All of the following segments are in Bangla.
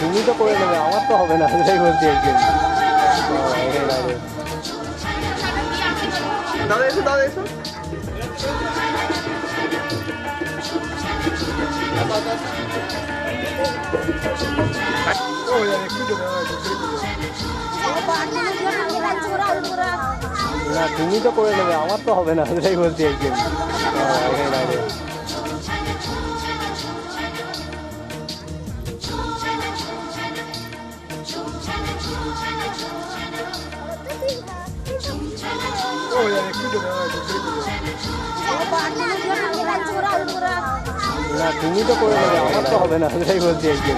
তুমি তো করে নেবে, আমার তো হবে না, সেটাই বলছি একদিন। দাদা এসো, দাদা এসো। না তুমি তো করে নেবে, আমার তো হবে না, সেটাই বলছি একদিন। না তুমি তো করে নেবে, আমার তো হবে না, সেটাই বলছি একদিন।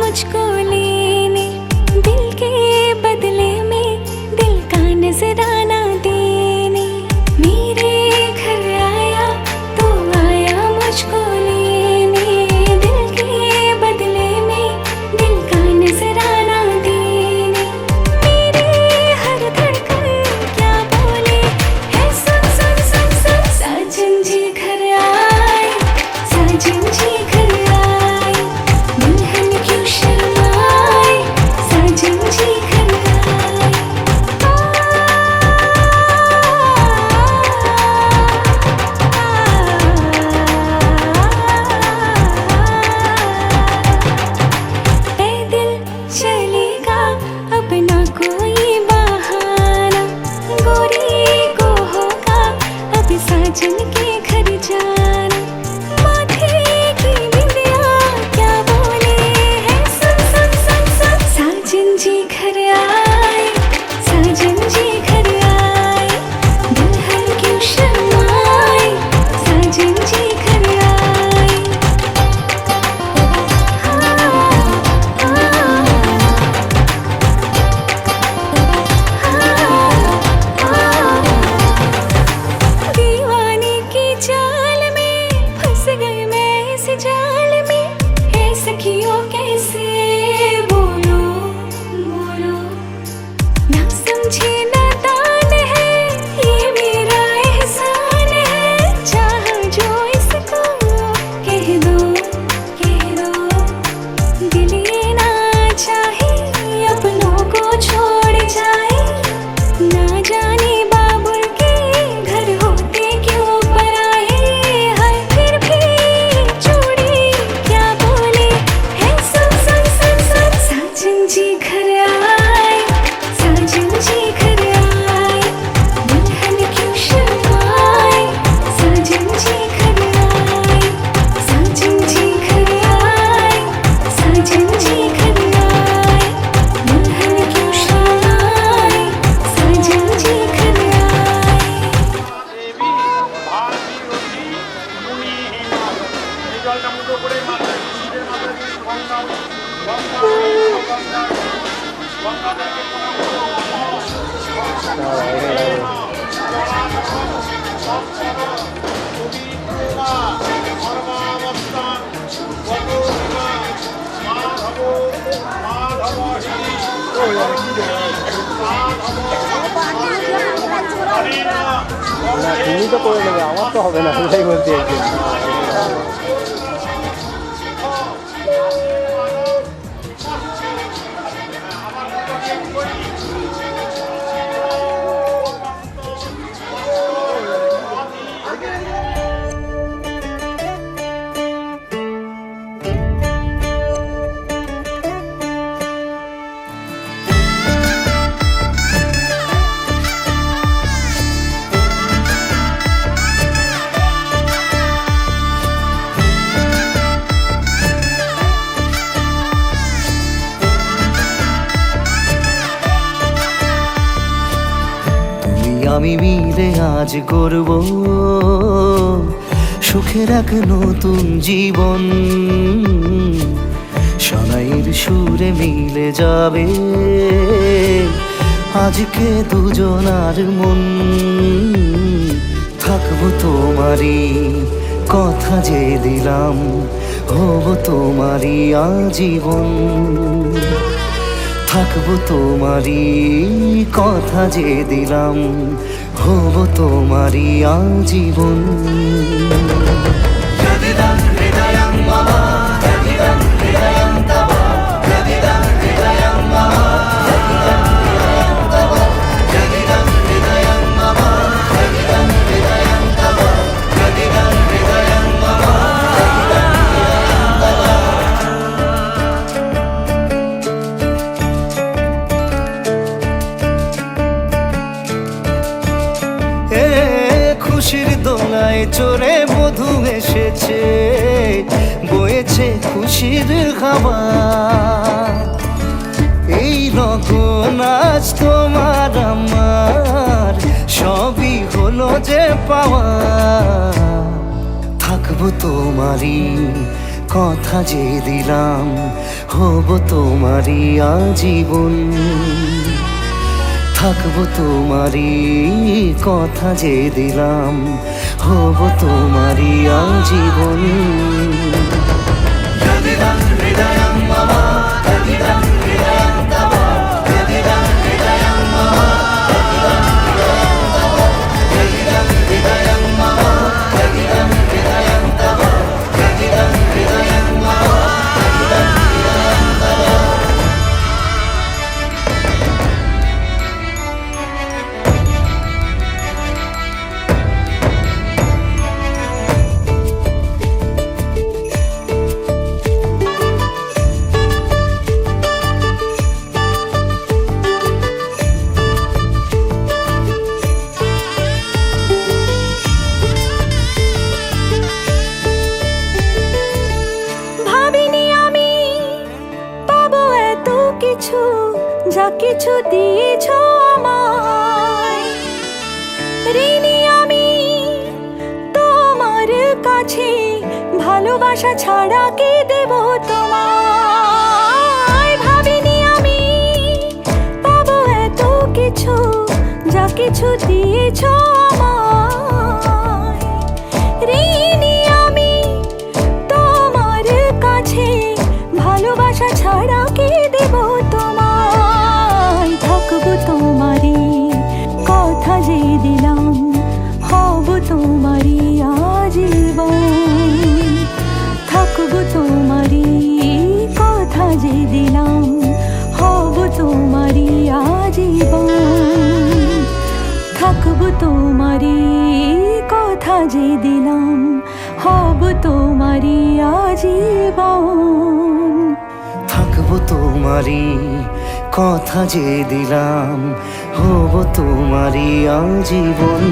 मुझको लेने दिल के बदले না তুমি তো করে নেবে, আমার তো হবে না, সেটাই বলতে চাইছি। আমি মিলে আজ করব সুখের এক নতুন জীবন, শোনাইয়ের সুরে মিলে যাবে আজকে দুজনার মন। থাকবো তোমারই কথা যে দিলাম, হব তোমারই আজীবন। থাকবো তোমারই কথা যে দিলাম, হব তোমারই আজীবন। খুশির দোলায় চড়ে মধু এসেছে, বয়েছে খুশির হাওয়া। এই লগন আজ তোমার আমার সবই হলো যে পাওয়া। থাকবো তোমারই কথা যে দিলাম, হব তোমারই আজীবন। থাকবো তোমারই কথা যে দিলাম, হব তোমারই আজীবন। যা কিছু দিয়েছ আমায়, ঋণী আমি তোমার কাছে, ভালোবাসা ছাড়া কি দেব তোমায়। ভাবিনি আমি পাবো এত কিছু, যা কিছু দিয়েছ আমায়। ঋণী আমি তোমার কাছে, ভালোবাসা ছাড়া কি দেব তোমায়। থাকবো তোমারই কথা যে দিলাম, হব তোমারই আজীবন। থাকবো তোমারই কথা যে দিলাম, হব তোমারই আজীবন। থাকবো তোমারই কথা যে দিলাম, হব তোমারই আজীবন। থাকবো তোমারই কথা যে দিলাম, হব তোমারই আজীবন।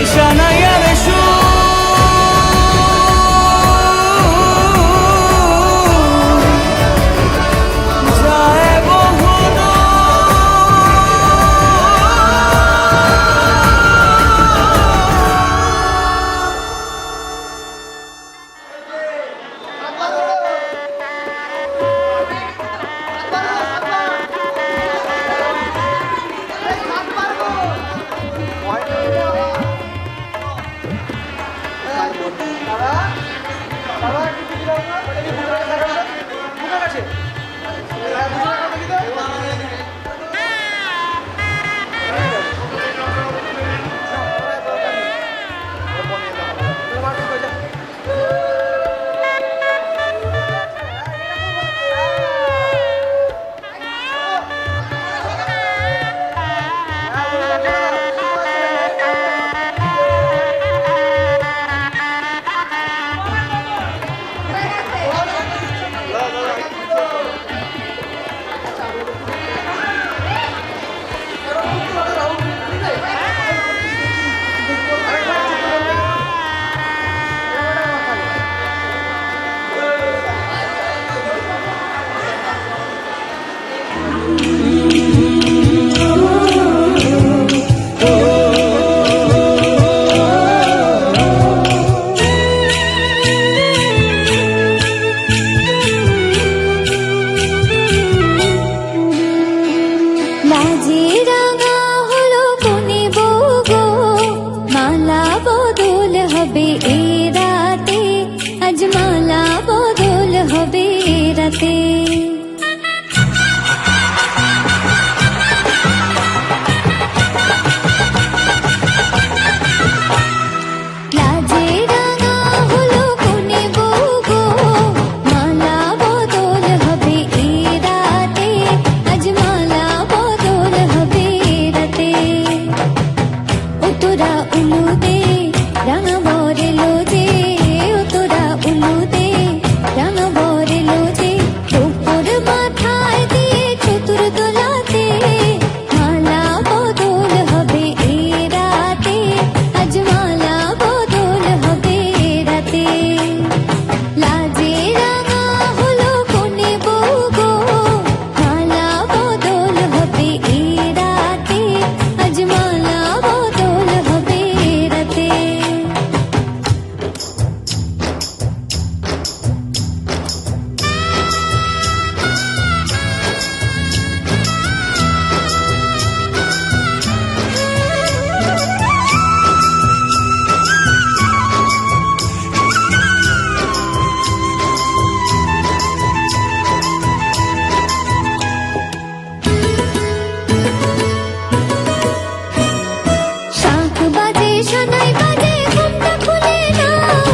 ঈশা লাজে রাঙা হলো কোনে বউ গো, মালা বদল হবে এ রাতে, আজ মালা বদল হবে এ রাতে। লাজে রাঙা হলো কোনে বউ গো, মালা বদল হবে এ রাতে, আজ মালা বদল হবে এ রাতে। ও তোরা উলুদে রাঙা বরেলো যে, ও তোরা উলুদে রাঙা বরেলো যে, টোপর মাথায় দিয়ে চতুর দোলাতে, মালা বদল হবে এ রাতে, আজ মালা বদল হবে এ রাতে। লাজে রাঙা হলো কোনে বউ গো, মালা বদল হবে এ রাতে, আজ মালা বদল হবে এ রাতে। শাঁখ বাজে সানাই বাজে ঘুমটা খুলে নাও,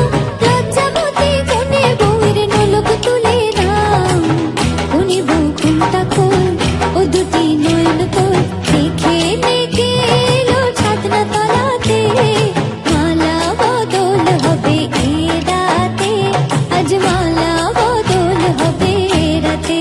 লজ্জাবতী কোনে বউয়ের নোলক তুলে নাও। কোনে বউ ঘুমটা খোল, ও দুটি নয়ন তোল, দেখে নেকে এলো ছাদনা তলাতে, মালা বদল হবে এ রাতে, আজ মালা বদল হবে এ রাতে।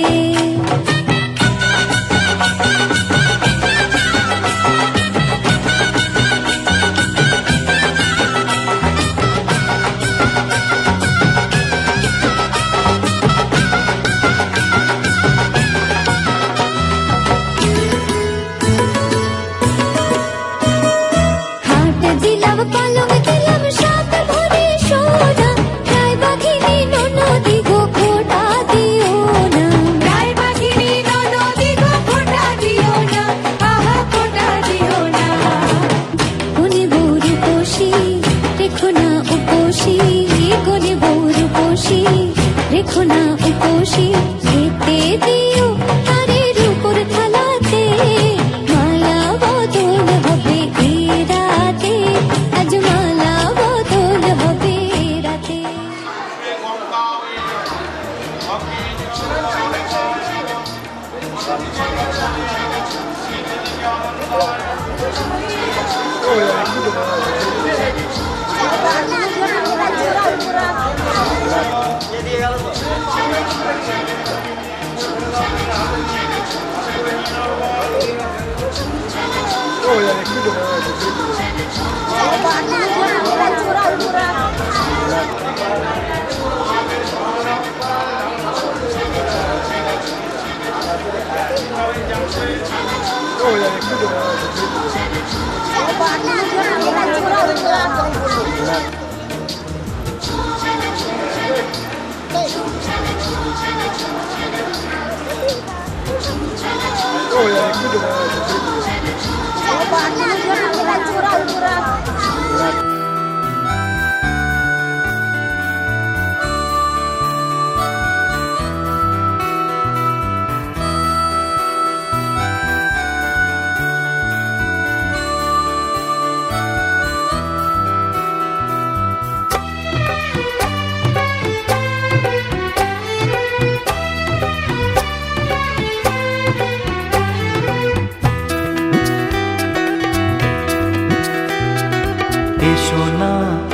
হাট দিলাম পালং দিলাম সাত ভরি সোনা, রায় বাঘিনী ননদি গো খোটা দিও না, রায় বাঘিনী ননদি গো খোটা দিও না, আহা খোটা দিও না। কোনে বউ রূপসী রেখো না উপসী, কোনে বউ রূপসী রেখো না উপসী, খেতে দিও তারে রূপর থালাতে, মালা বদল হবে এ রাতে, আজ মালা বদল হবে এ রাতে।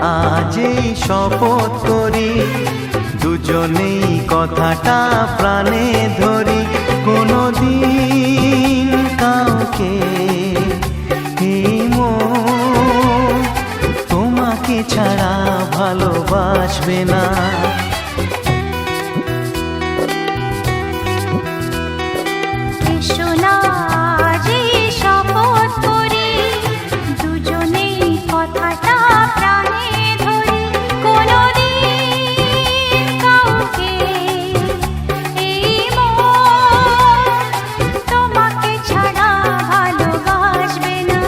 আজ এই শপথ করি দুজনেই কথাটা প্রাণে ধরি কোনোদিন কাউকে এই মন তোমাকে ছাড়া ভালোবাসবে না। এসো না যে শপথ করি দুজনেই কথাটা প্রাণে ধরি কোনোদিন কাউকে এই মন তোমাকে ছাড়া ভালোবাসবে না।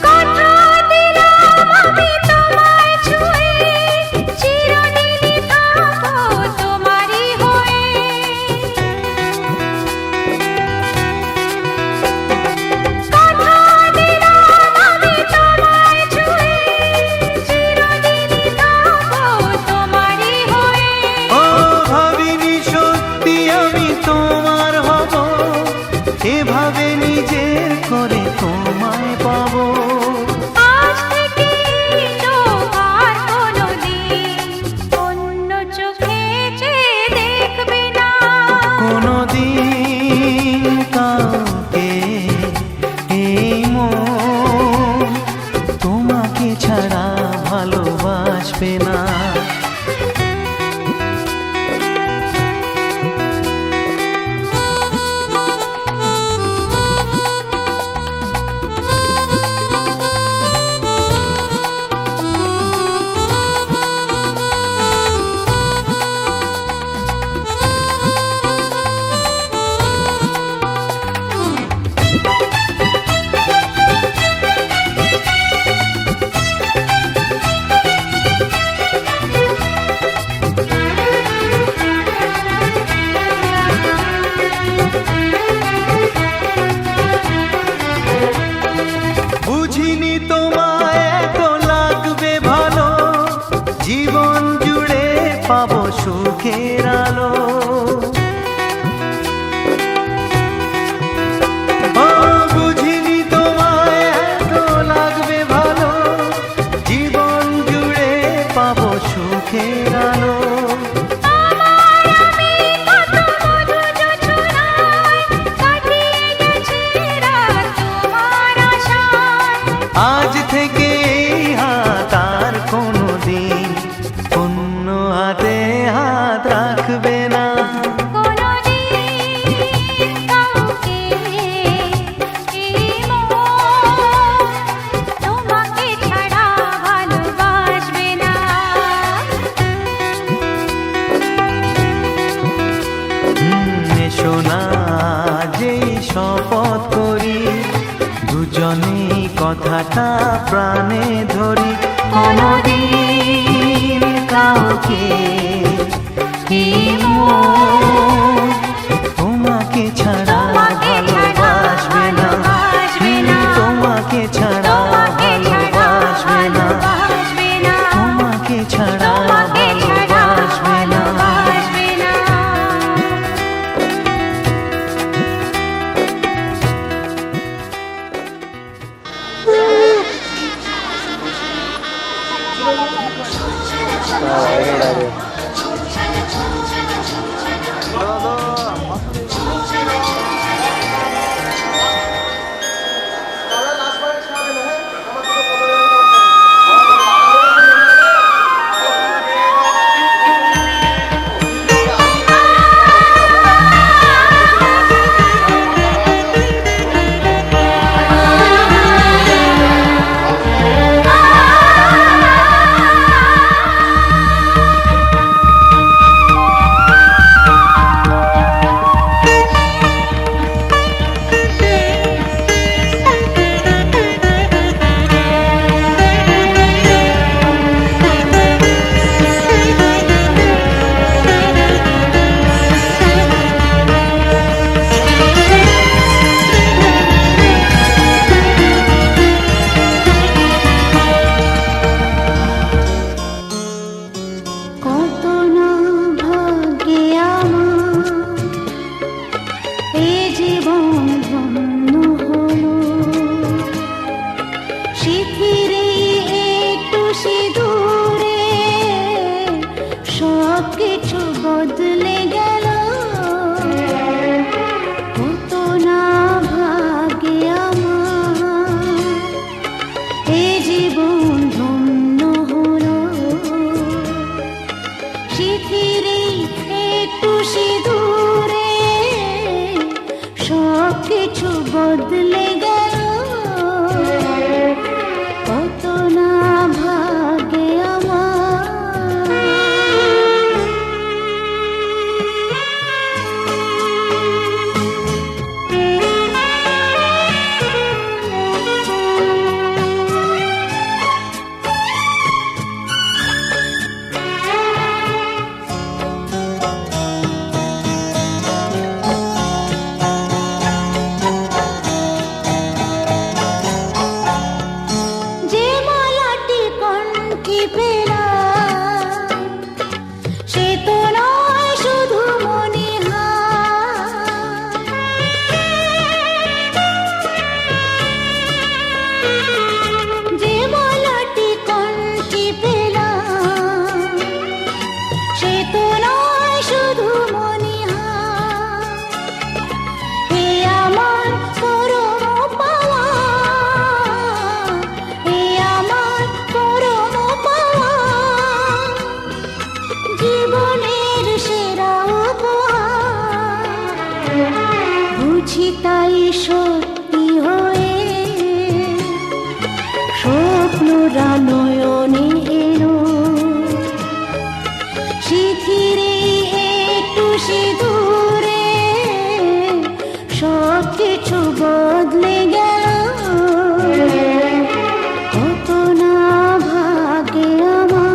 কথা দিলাম আমি তোমায় ছুঁয়ে চিরদিনই থাকবো তোমারই হয়ে। কথা দিলাম আমি তোমায় ছুঁয়ে চিরদিনই থাকবো তোমারই হয়ে। ও ভাবিনি সত্যি আমি তোমার হব এভাবে নিজের করে তোমায় পাবো। আজ থেকে চোখ আর কোনোদিন অন্য চোখে চেয়ে দেখবে না। কোনোদিন কাউকে এই মন তোমাকে ছাড়া ভালোবাসবে না। বুঝিনি তোমায় এত লাগবে ভালো জীবন জুড়ে পাবো সুখের আলো। ও বুঝিনি তোমায় এত লাগবে ভালো জীবন জুড়ে পাবো সুখের আলো। আমার আমি কত মধু যোছনায় কাটিয়ে গেছি রাত তোমার আশায়। আজ থেকে এই হাত আর কোনোদিন অন্য হাতে হাত রাখবে না। কোনোদিন কাউকে এই মন তোমাকে ছাড়া ভালোবাসবে না। এসো না যেই শপথ করি দুজনেই কথাটা প্রাণে ধরি কোনোদিন কাউকে এই মন তোমাকে ছাড়া ভালোবাসবে না। তোমাকে ছাড়া ভালোবাসবে না। তোমাকে ছাড়া ভালোবাসবে না। সব কিছু বদলে গেল, কত না ভাগ্যে আমার এ জীবন ধন্য হলো। শিথিরে একটু সিঁদুরে সব কিছু বদলে গেল, কত না ভাগ্যে যে মালাটি কণ্ঠে পেলাম, সে তো নয় শুধু মণিহার। যে মালাটি কণ্ঠে পেলাম, সে তো নয় শুধু মণিহার। এ আমার পরম পাওয়া, এ আমার পরম পাওয়া, জীবনের সেরা উপহার। বুঝি তাই সত্যি হয়ে স্বপ্নরা নয়নে এলো, শিথিরে একটু সিঁদুরে সব কিছু বদলে গেল, কত না ভাগ্যে আমার।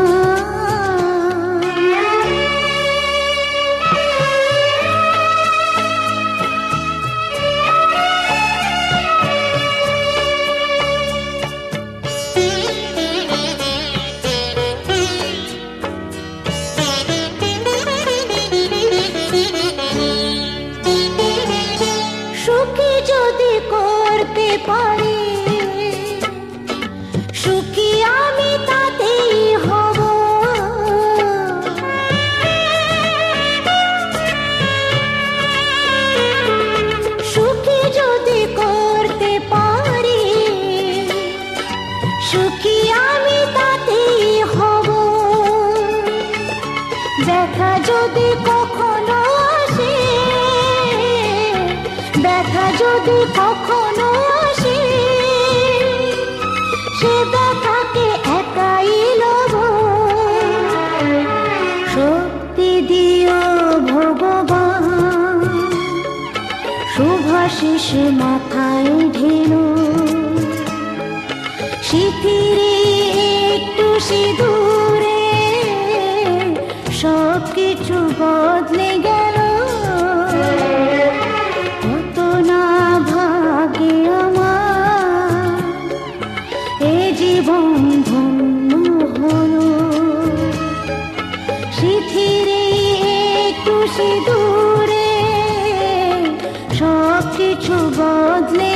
সুখী যদি করতে পারি, সুখী আমি তাতেই হব। সুখী যদি করতে পারি, সুখী আমি তাতেই হব। দেখা যদি কখনো আসে, দেখা যদি কখনো আসে, সে দেখাকে একাই লব। শক্তি দিও ভগবান, শুভাশিস মাথায় ঢেলো, শিথিরে একটু সিঁদুরে সব কিছু বদলে গেল, কত না ভাগ্যে আমার এ জীবন ধন্য হলো। শিথিরে একটু সিঁদুরে সব কিছু বদলে